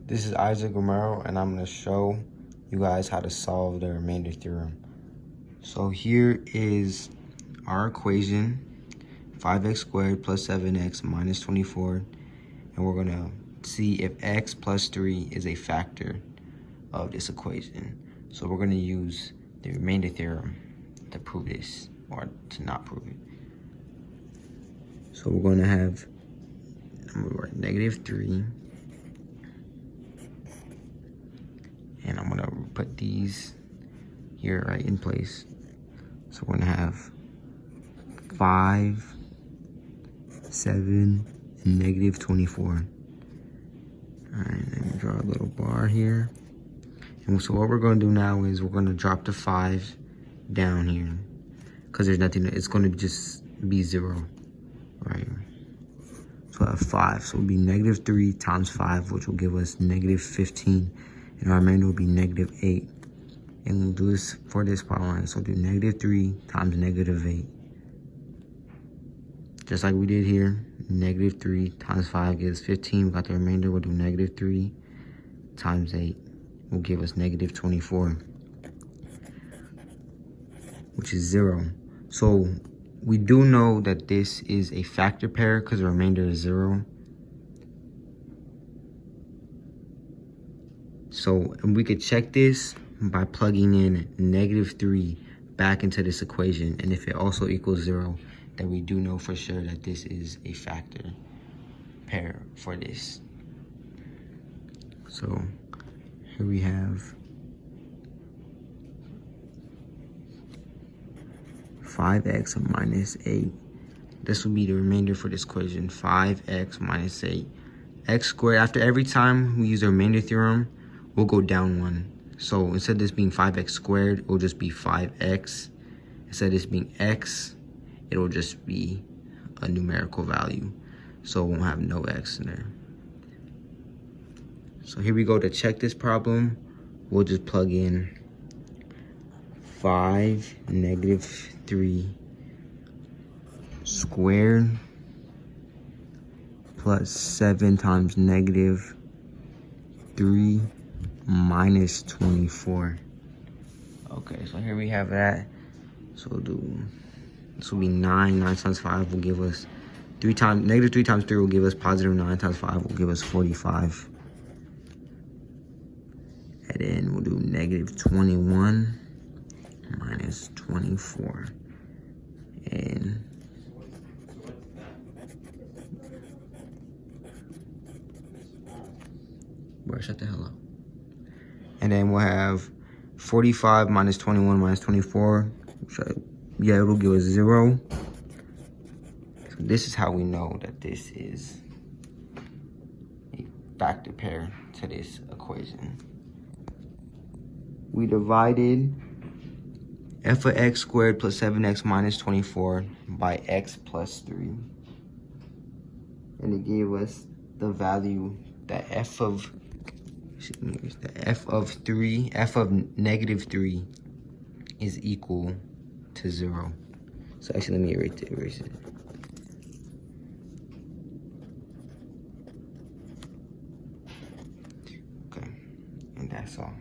This is Isaac Romero, and I'm going to show you guys how to solve the remainder theorem. So here is our equation, 5x squared plus 7x minus 24, and we're going to see if x plus 3 is a factor of this equation. So we're going to use the remainder theorem to prove this, or to not prove it. So we're going to have -3, and I'm gonna put these here right in place. So we're gonna have 5, 7, and -24. All right, let me draw a little bar here. And so what we're gonna do now is we're gonna drop the 5 down here, because there's nothing, it's gonna just be 0, right? So I have 5, so it will be -3 times 5, which will give us -15, and our remainder will be -8. And we'll do this for this power line, so we'll do -3 times -8. Just like we did here, -3 times 5 gives 15. We got the remainder, we'll do -3 times 8 will give us -24, which is 0. So we do know that this is a factor pair because the remainder is 0. So and we could check this by plugging in -3 back into this equation. And if it also equals 0, then we do know for sure that this is a factor pair for this. So here we have 5x minus 8. This will be the remainder for this equation, 5x minus 8. X squared, after every time we use the remainder theorem, we'll go down 1. So instead of this being 5x squared, it will just be 5x. Instead of this being x, it will just be a numerical value. So it won't have no x in there. So here we go. To check this problem, we'll just plug in 5 -3 squared plus 7 times -3 minus 24. Okay, so here we have that. So we'll do, this will be 9. 9 times 5 will give us -3 times 3 will give us +9 times 5 will give us 45. And then we'll do -21 minus 24. And bro, shut the hell up. And then we'll have 45 minus 21 minus 24. Yeah, it'll give us 0. So this is how we know that this is a factor pair to this equation. We divided f of x squared plus 7x minus 24 by x plus 3. And it gave us the value that f of -3 is equal to 0. So actually, let me erase it. Okay, and that's all.